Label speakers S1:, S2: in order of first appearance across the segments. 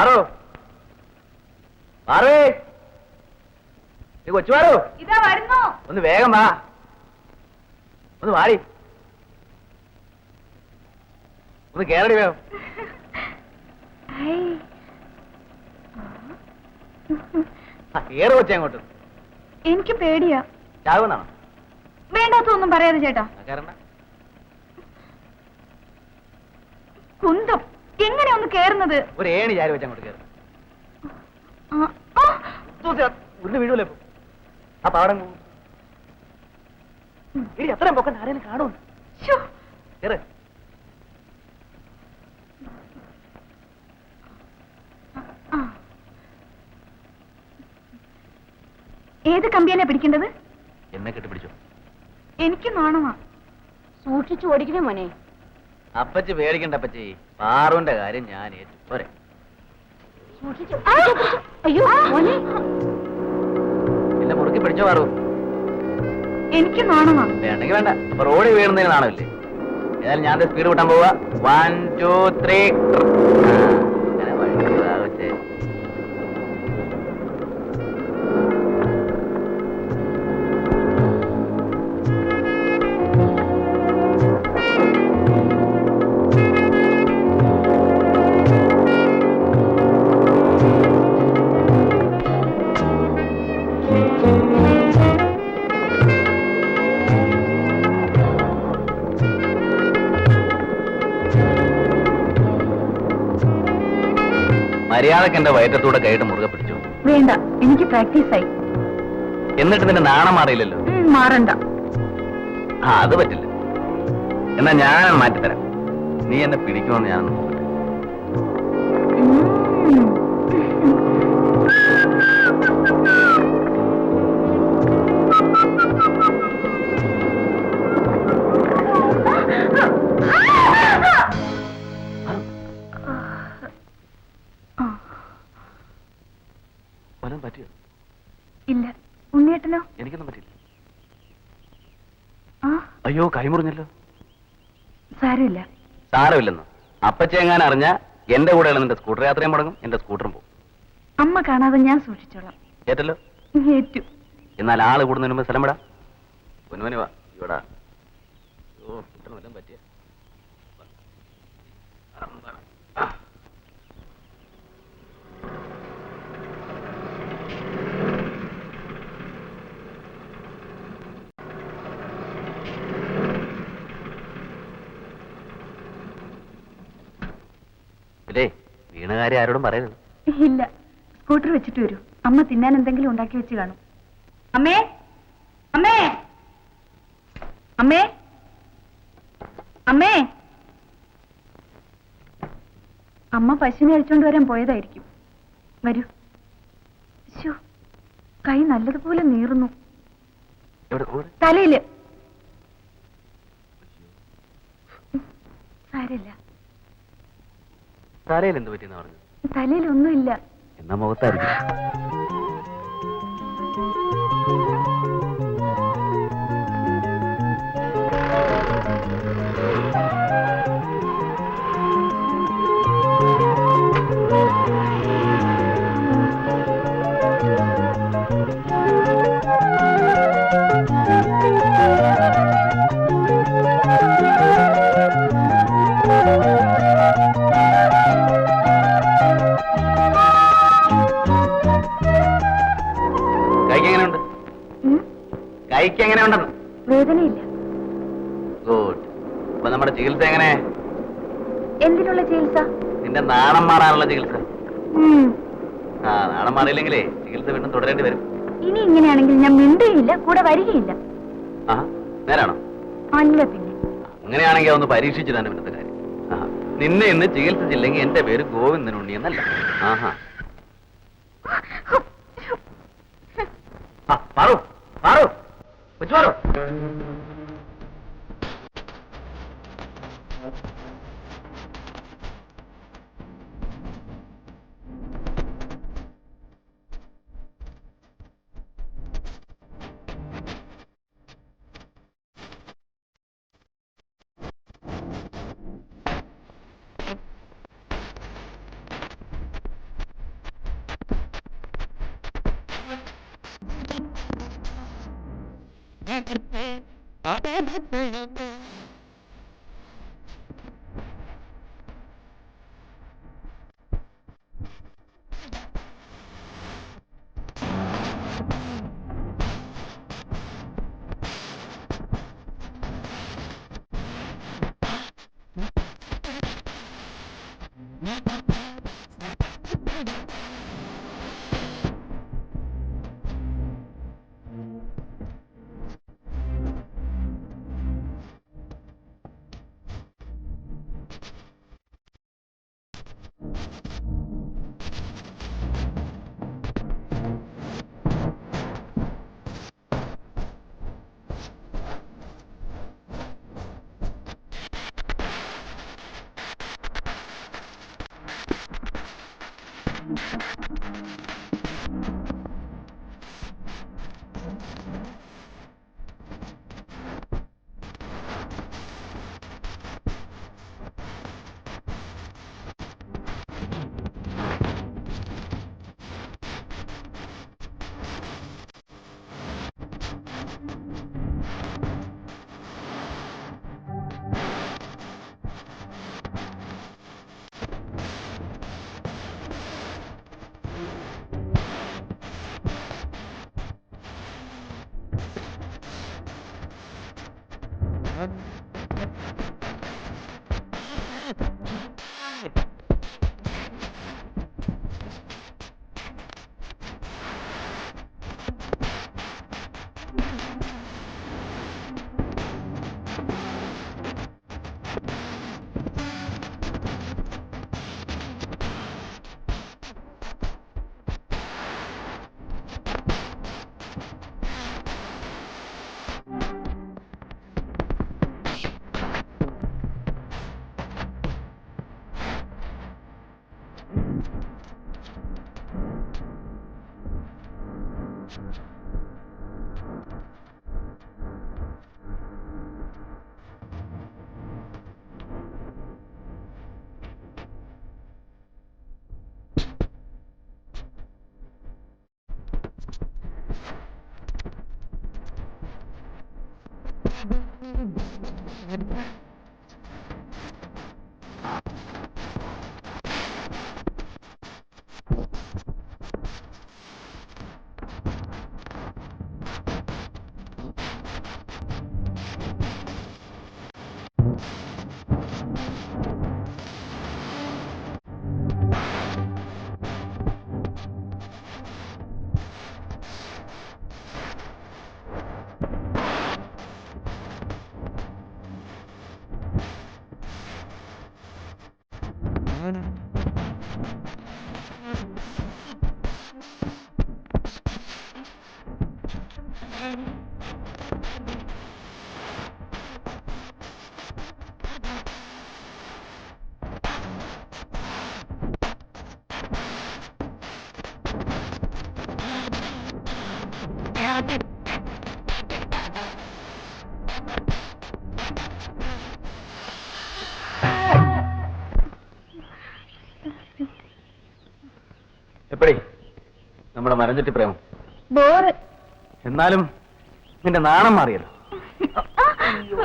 S1: പാറു പാറു കൊച്ചു പാറു
S2: ഇതാ വരുന്നു.
S1: ഒന്ന് വേഗം വാ, ഒന്ന് വാടി, ഒന്ന് കേറടി വേഗം. കേറ് കൊച്ചേ അങ്ങോട്ട്.
S2: എനിക്ക് പേടിയാ.
S1: ചാകുന്നാണോ?
S2: വേണ്ടാത്തൊന്നും പറയാതെ ചേട്ടാ.
S1: കേറണ്ട.
S2: കുന്തം എങ്ങനെ ഒന്ന് കേറുന്നത്?
S1: ഒരു ഏണി ചാരി വെച്ച് അങ്ങോട്ട് കേറ്. ഉരുള് വീഴൂലേ ഇപ്പൊ? ആ പാടം ഇനി എത്രയും പൊക്കം ആരെങ്കിലും കാണുന്നു. കേറ്.
S2: ഏത് കമ്പിയല്ലേ പിടിക്കേണ്ടത്?
S1: എന്നെ കെട്ടിപ്പിടിച്ചോ.
S2: എനിക്ക് നാണമാ. സൂക്ഷിച്ചു ഓടിക്കണേ മോനെ.
S1: അപ്പച്ചി പേടിക്കണ്ട അപ്പച്ചി, പാറുവിന്റെ കാര്യം ഞാൻ ഏറ്റു. പോരെ.
S2: അയ്യോ മോനെ,
S1: എന്നെ മുറുക്കി പിടിച്ചോ പാറു.
S2: എനിക്ക് നാണമാ.
S1: വേണ്ടെങ്കിൽ വേണ്ട. അപ്പൊ റോഡിൽ വീഴുന്നതിന് നാണമില്ലേ? ഏതായാലും ഞാൻ സ്പീഡ് കൂട്ടാൻ പോവാ. 1 2 3. വെച്ചേ. മര്യാദക്ക് എന്റെ വയറ്റത്തൂടെ കൈയിട്ട് മുറുകെ പിടിച്ചു.
S2: വേണ്ട, എനിക്ക് പ്രാക്ടീസായി.
S1: എന്നിട്ട് നിന്റെ നാണം മാറിയില്ലല്ലോ.
S2: മാറണ്ട.
S1: അത് പറ്റില്ല. എന്നാ ഞാൻ മാറ്റിത്തരാം. നീ എന്നെ പിടിക്കുമെന്ന് ഞാൻ നോക്കട്ടെ. പറ്റിയോ?
S2: ഇല്ല. ഉണ്ണിയേട്ടനോ?
S1: എനിക്കൊന്നും പറ്റില്ല. അയ്യോ, കൈമുറിഞ്ഞല്ലോ.
S2: സാരമില്ല.
S1: സാരമില്ലെന്നോ? അപ്പച്ചെങ്ങാൻ അറിഞ്ഞ എന്റെ കൂടെയുള്ള നിന്റെ സ്കൂട്ടർ യാത്രയും മുടങ്ങും, എന്റെ സ്കൂട്ടറും പോകും.
S2: അമ്മ കാണാതെ ഞാൻ സൂക്ഷിച്ചോളാം.
S1: ഏറ്റല്ലോ?
S2: ഏറ്റു.
S1: എന്നാൽ ആള് കൂടുന്നതിന് മുമ്പ് സ്ഥലം വിടാ. പൊന്നുമനി വാ ഇവിടെ. വല്ലതും പറ്റിയ ഇല്ലേ? വീണ കാര്യം ആരോടും പറയരുത്.
S2: ഇല്ല. സ്കൂട്ടർ വെച്ചിട്ട് വരൂ. അമ്മ തിന്നാൻ എന്തെങ്കിലും ഉണ്ടാക്കി വെച്ച് കാണും. അമ്മേ, അമ്മേ, അമ്മേ, അമ്മേ. അമ്മ പശുവിനെ അഴിച്ചോണ്ട് വരാൻ പോയതായിരിക്കും. വരൂ. കൈ നല്ലതുപോലെ നീറുന്നു. തലയില്. സാരമില്ല.
S1: തലയിൽ എന്ത് പറ്റിയെന്ന് പറഞ്ഞു?
S2: തലയിലൊന്നുമില്ല.
S1: എന്നാ മുഖത്തായിരിക്കും. കൈക്ക് എങ്ങനെ ഉണ്ടെന്ന്?
S2: വേദനയില്ല.
S1: ഗുഡ്. അപ്പൊ നമ്മുടെ ചികിത്സ എങ്ങനെ?
S2: എന്തിനുള്ള ചികിത്സ?
S1: നിന്റെ നാണം മാറാനുള്ള ചികിത്സ. നാണം മാറിയില്ലെങ്കിലേ ചികിത്സ വീണ്ടും തുടരേണ്ടി വരും.
S2: ഇനി ഇങ്ങനെയാണെങ്കിൽ ഞാൻ മിണ്ടുകയില്ല, കൂടെ വരികയില്ല.
S1: നേരാണോ?
S2: അല്ല പിന്നെ.
S1: അങ്ങനെയാണെങ്കിൽ ഒന്ന് പരീക്ഷിച്ചിട്ടാണ് ഇന്നത്തെ കാര്യം. നിന്നെ ഇന്ന് ചികിത്സിച്ചില്ലെങ്കിൽ എന്റെ പേര് ഗോവിന്ദനുണ്ണി എന്നല്ല. പാറു, പാറു, കൊച്ചുപാറു. എപ്പടി നമ്മുടെ മരഞ്ചുറ്റി പ്രേമം
S2: ബോറ്.
S1: എന്നാലും നിന്റെ നാണം മാറിയല്ലോ.
S3: അയ്യോ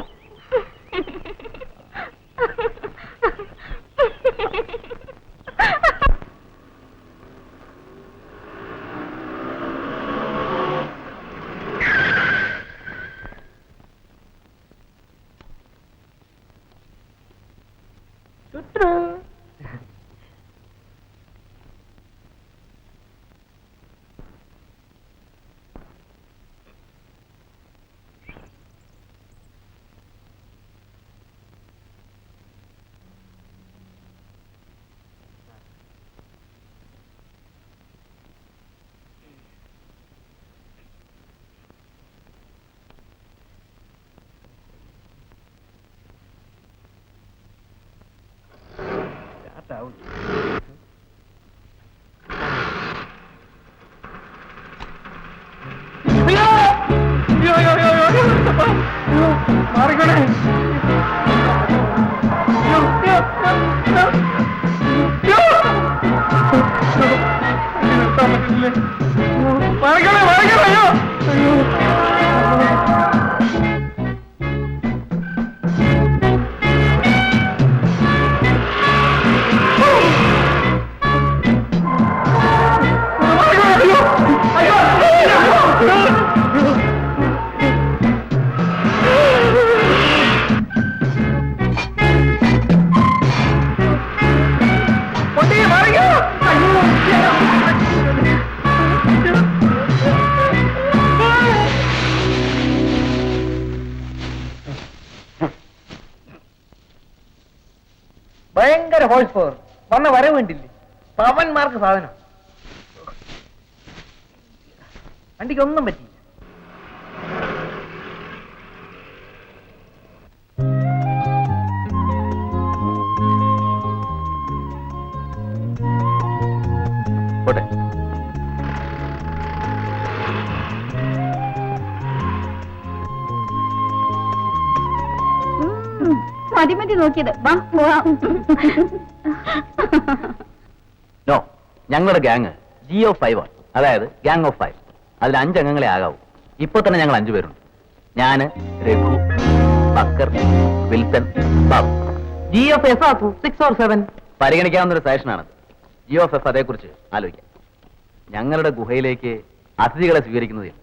S3: ഭയങ്കര ഹോഴ്സ് പവർ വന്ന വരവേണ്ടില്ലേ പവന്മാർക്ക് സാധനം വണ്ടിക്ക് ഒന്നും പറ്റിയില്ല.
S1: പോട്ടെ.
S2: മതി മതി നോക്കിയത് വാ പോവാം.
S1: നോ, ഞങ്ങളുടെ ഗ്യാങ് GO5 ആണ്. അതായത് ഗ്യാങ് ഓഫ് 5. അതിൽ 5 അംഗങ്ങളെ ആകാവൂ. ഇപ്പൊ തന്നെ ഞങ്ങൾ 5 പേരുണ്ട്. ഞാന്, രഘു, ബക്കർ, വിൽസൺ, ബാബു. GOF ആക്കൂ 6 or 7. പരിഗണിക്കാവുന്ന ഒരു സജഷനാണത്. GOF അതേക്കുറിച്ച് ആലോചിക്കാം. ഞങ്ങളുടെ ഗുഹയിലേക്ക് അതിഥികളെ സ്വീകരിക്കുന്നതിൽ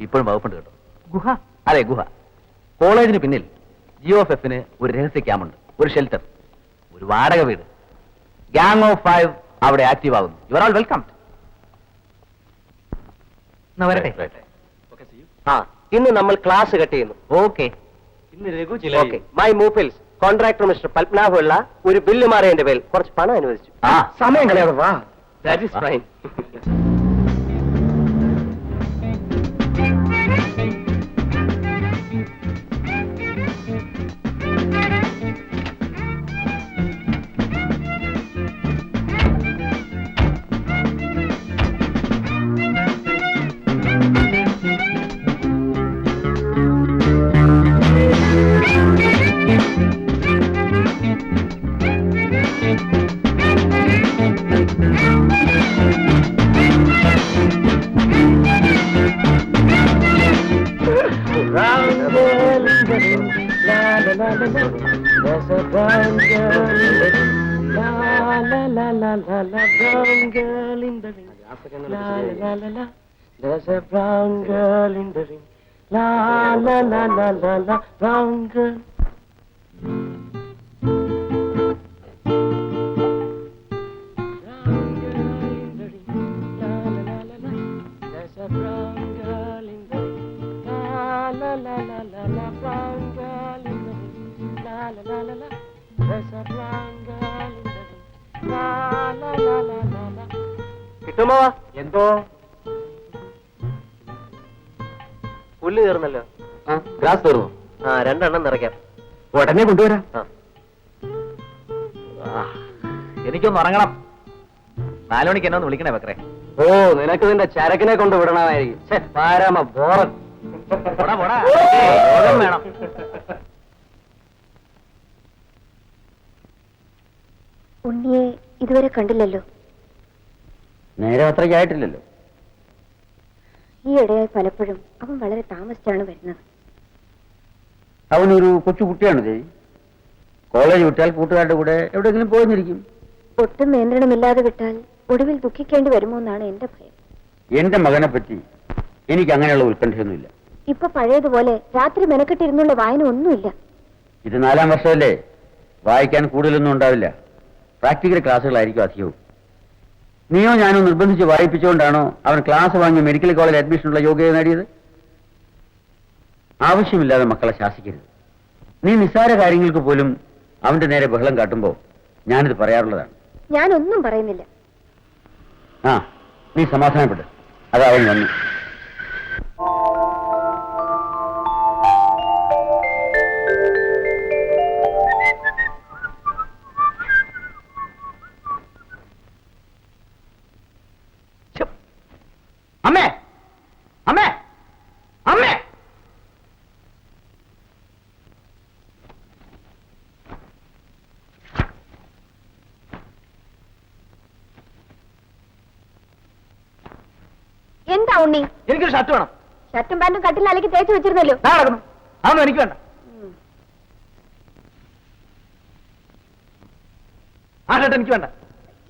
S1: ഇപ്പോഴും വകുപ്പുണ്ട് കേട്ടോ.
S3: ഗുഹ?
S1: അതെ, ഗുഹ. കോളേജിന് പിന്നിൽ GOF ഒരു രഹസ്യ ക്യാമ്പുണ്ട്, ഒരു ഷെൽട്ടർ, ഒരു വാടക വീട്. ഗ്യാങ് ഓഫ് 5 അവിടെ ആക്റ്റീവ് ആകുന്നു. You are all welcome.
S3: വരട്ടെ.
S4: ഇന്ന് നമ്മൾ ക്ലാസ് കട്ട് ചെയ്യുന്നു.
S1: ഓക്കെ.
S4: ഇന്ന് രഘു ചില മൈ മൂപ്പിൽസ് കോൺട്രാക്ടർ മിസ്റ്റർ പത്മനാഭുള്ള ഒരു ബില്ല് മാറിയതിന്റെ പേരിൽ കുറച്ച് പണം അനുവദിച്ചു.
S3: സമയം കളയാതെ വാ.
S4: That is fine. There's a brown girl in the ring. La la la la la la, brown girl in the ring. La la la la. There's a brown girl in the ring. La la la la la la, brown girl. Brown girl in the ring. La la la la la. There's a brown girl in the ring. La la la la la la, brown girl in the ring. La la la la la. There's a brown girl in the ring. La la la la la la. കിട്ടുമോ? എന്തോ പുല്ല് തീർന്നല്ലോ.
S1: Grass തീർന്നു.
S4: 2 എണ്ണം നിറയ്ക്കാം.
S1: ഉടനെ കൊണ്ടുവരാം.
S4: ആ.
S1: എനിക്കൊന്ന് ഉറങ്ങണം. 4 മണിക്ക് എന്നെ ഒന്ന് വിളിക്കണേ ബക്കറെ.
S4: ഓ, നിനക്ക് നിന്റെ ചരക്കിനെ കൊണ്ട് വിടണമായിരിക്കും. പാരാമ ബോറൻ.
S1: പോടാ, പോടാ. യോഗം വേണം.
S2: ഉണ്ണിയെ ഇതുവരെ കണ്ടില്ലല്ലോ.
S1: നേരം അത്രയ്ക്കായിട്ടില്ലല്ലോ.
S2: ഈ ഇടയായി പലപ്പോഴും അവൻ വളരെ താമസിച്ചാണ് വരുന്നത്.
S5: അവനൊരു കൊച്ചുകുട്ടിയാണ് ദേവി. കോളേജ് വിട്ടാൽ കൂട്ടുകാരുടെ കൂടെ എവിടെയെങ്കിലും പോയിരിക്കും.
S2: ഒട്ടും നിയന്ത്രണമില്ലാതെ വിട്ടാൽ ഒടുവിൽ ദുഃഖിക്കേണ്ടി വരുമോ എന്നാണ് എന്റെ ഭയം.
S5: എന്റെ മകനെ പറ്റി എനിക്ക് അങ്ങനെയുള്ള ഉത്കണ്ഠയൊന്നുമില്ല.
S2: ഇപ്പൊ പഴയതുപോലെ രാത്രി മെനക്കെട്ടിരുന്നുള്ള വായന ഒന്നുമില്ല.
S5: ഇത് 4-ാം വർഷമല്ലേ, വായിക്കാൻ കൂടുതലൊന്നും ഉണ്ടാവില്ല. പ്രാക്ടിക്കൽ ക്ലാസ്സുകളായിരിക്കും അധികവും. നീയോ ഞാനോ നിർബന്ധിച്ച് വായിപ്പിച്ചുകൊണ്ടാണോ അവൻ ക്ലാസ് വാങ്ങി മെഡിക്കൽ കോളേജ് അഡ്മിഷനുള്ള യോഗ്യത നേടിയത്? ആവശ്യമില്ലാതെ മക്കളെ ശാസിക്കരുത്. നീ നിസ്സാര കാര്യങ്ങൾക്ക് പോലും അവന്റെ നേരെ ബഹളം കാട്ടുമ്പോൾ ഞാനിത് പറയാറുള്ളതാണ്.
S2: ഞാനൊന്നും പറയുന്നില്ല.
S5: ആ, നീ സമാധാനപ്പെട്ട്. അതാ അവൻ വന്നു.
S1: അമ്മേ, അമ്മേ, അമ്മേ.
S2: എന്താ ഉണ്ണി?
S1: എനിക്കൊരു ഷർട്ട് വേണം.
S2: ഷർട്ടും പാന്റും കട്ടിൽ അലക്കി തേച്ച് വെച്ചിരുന്നല്ലോ.
S1: ഞാൻ നടക്കുന്നു. അതൊന്നും എനിക്ക് വേണ്ട. ആ ഷർട്ട് എനിക്ക് വേണ്ട.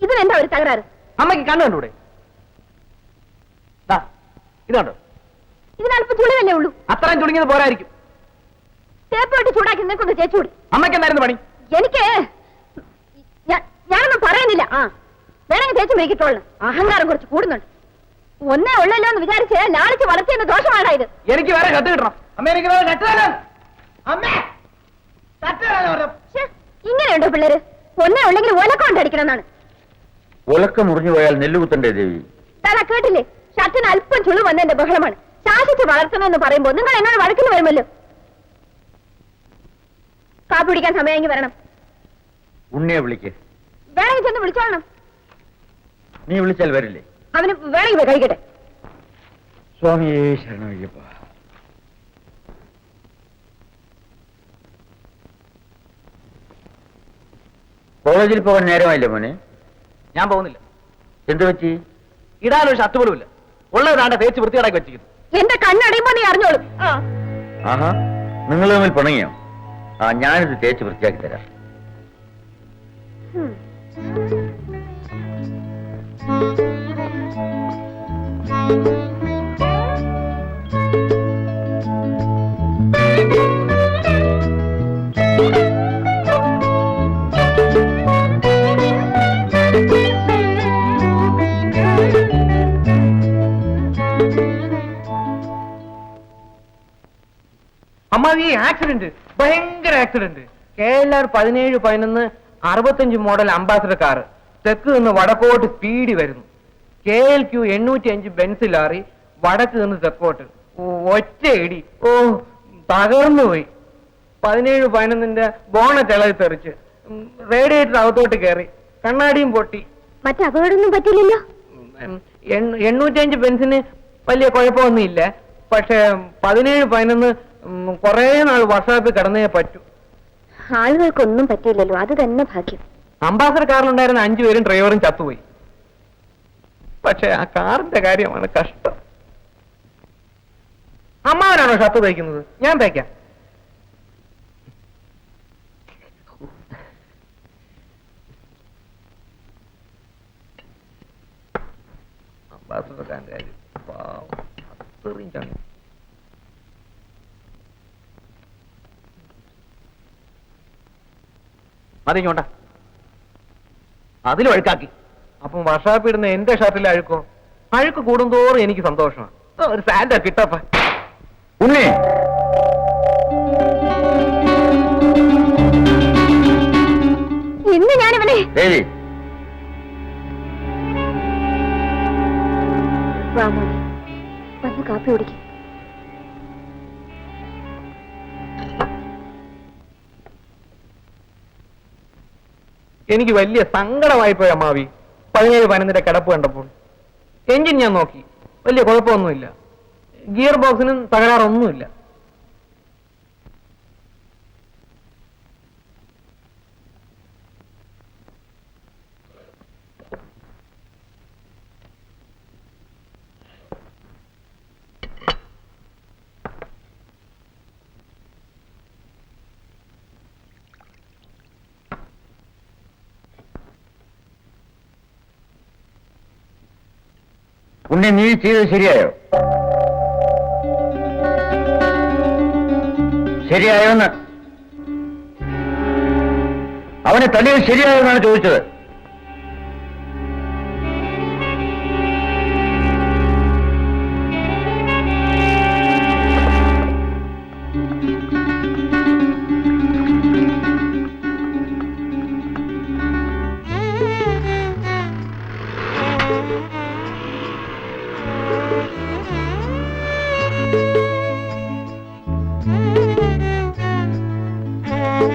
S2: ഇതിനെന്താ ഒരു തകരാറ്?
S1: അമ്മയ്ക്ക് കണ്ണു കണ്ടൂടെ? ഇത് കണ്ടോ?
S2: ഇതിനല്പം ചുളിവല്ലേ ഉള്ളൂ.
S1: അത്രയും ചുളിങ്ങിയത് പോരായിരിക്കും.
S2: തേപ്പോട്ട് ചൂടാക്കി നിൽക്കുന്നു ചേച്ചൂടി.
S1: അമ്മയ്ക്ക് എന്തായിരുന്നു പണി?
S2: എനിക്ക് ഞാനൊന്നും പറയുന്നില്ല. ആ വേണമെങ്കിൽ തേച്ച് മേക്കിട്ടോളണം. അഹങ്കാരം കുറച്ച് കൂടുന്നുണ്ട്. ഒന്നേ ഉള്ളല്ലോ എന്ന് വിചാരിച്ച് ലാളിച്ച് വളർത്തിയെന്ന് ദോഷമാണായത്.
S3: എനിക്ക് വേറെ കത്ത് കിട്ടണം. അമ്മ എനിക്ക് വേറെ കത്ത് തരാം. അമ്മേ കത്ത് തരാൻ.
S2: ഇങ്ങനെയുണ്ടോ പിള്ളേര്? ഒന്നേ ഉണ്ടെങ്കിൽ ഒലക്ക കൊണ്ടടിക്കണം എന്നാണ്.
S5: ഒലക്ക മുറിഞ്ഞു പോയാൽ നെല്ലുകുത്തണ്ടേ ദേവി?
S2: താൻ കേട്ടില്ലേ? ഷർട്ടിന് അല്പം ചുളു വന്നതിന്റെ ബഹളമാണ്. ശാസിച്ച് വളർത്തണമെന്ന് പറയുമ്പോ നിങ്ങൾ എന്നോട് വഴക്കിന് വരുമല്ലോ. കാപ്പി പിടിക്കാൻ സമയമെങ്കിൽ വരണം.
S5: ഉണ്ണിയെ വിളിക്ക്.
S2: വേണമെങ്കിൽ ചെന്ന് വിളിച്ചോളണം.
S5: നീ വിളിച്ചാൽ വരില്ലേ?
S2: അവന് വേണമെങ്കിൽ പോയി കഴിക്കട്ടെ.
S5: സ്വാമിയേ ശരണയ്യപ്പ. കോളേജിൽ പോകാൻ നേരമായില്ലേ മോനെ?
S1: ഞാൻ പോകുന്നില്ല.
S5: എന്തു പറ്റി?
S1: ഇടാനൊരു ഷർട്ട് പോലുമില്ല. ഉള്ളത് താണ്ട തേച്ച് വൃത്തികേടാക്കി വെച്ചിരിക്കുന്നു.
S2: എന്റെ കണ്ണടയുമ്പോ നീ അറിഞ്ഞോളും.
S5: ആഹാ, നിങ്ങൾ തമ്മിൽ പിണങ്ങിയോ? ആ, ഞാനിത് തേച്ച് വൃത്തിയാക്കി തരാം.
S3: അമ്മ ഈ ആക്സിഡന്റ്, ഭയങ്കര accident. KLR 1711 65 model ambassador car തെക്ക് നിന്ന് വടക്കോട്ട് സ്പീഡി വരുന്നു. KLQ 805 ബെൻസ് ലാറി വടക്ക് നിന്ന് തെക്കോട്ട്. ഒറ്റ ഇടി. ഓ, തകർന്നു പോയി. 1711 ബോണറ്റ് ഇളകി തെറിച്ച് റേഡിയേറ്റർ അകത്തോട്ട് കയറി. കണ്ണാടിയും പൊട്ടി.
S2: മറ്റപകടമൊന്നും പറ്റില്ലല്ലോ.
S3: 805 ബെൻസിന് വലിയ കുഴപ്പമൊന്നുമില്ല. പക്ഷെ 1711 കുറേ നാൾ വർഷാപ്പിൽ കിടന്നേ പറ്റൂ.
S2: ആളുകൾക്കൊന്നും പറ്റിയില്ലല്ലോ, അത് തന്നെ ഭാഗ്യം.
S3: അംബാസഡർ കാറിലുണ്ടായിരുന്ന 5 പേരും ഡ്രൈവറും ചത്തുപോയി. പക്ഷെ ആ കാറിന്റെ കാര്യമാണ് കഷ്ടം. അമ്മാവനാണോ ഷർട്ട് തയ്ക്കുന്നത്? ഞാൻ തയ്ക്കാം. അംബാസഡർ കാറിന്റെ കാര്യം അത്രയും ചങ്ങ.
S1: അതിങ്ങോട്ടാ അതിൽ ഒഴുക്കാക്കി.
S3: അപ്പം വർഷാപ്പിടുന്ന എന്റെ ഷർട്ടിലെ അഴുക്കോ? അഴുക്ക് കൂടുന്തോറും എനിക്ക് സന്തോഷമാണ്. ഒരു സാൻഡ കിട്ടപ്പ.
S5: ഉണ്ണി,
S2: ഇന്ന് ഞാനിവനെ
S5: ദേവി,
S2: വന്ന് കാപ്പി കുടിക്കും.
S3: എനിക്ക് വലിയ സങ്കടമായി പോയി അമ്മാവി 17-11 കിടപ്പ് കണ്ടപ്പോൾ. എഞ്ചിൻ ഞാൻ നോക്കി, വലിയ കുഴപ്പമൊന്നുമില്ല. ഗിയർ ബോക്സിനും തകരാറൊന്നുമില്ല.
S5: ഉണ്ണി, നീ ചെയ്തത് ശരിയായോ? ശരിയായോന്ന്? അവനെ തല്ലിയത് ശരിയായോ എന്നാണ് ചോദിച്ചത്.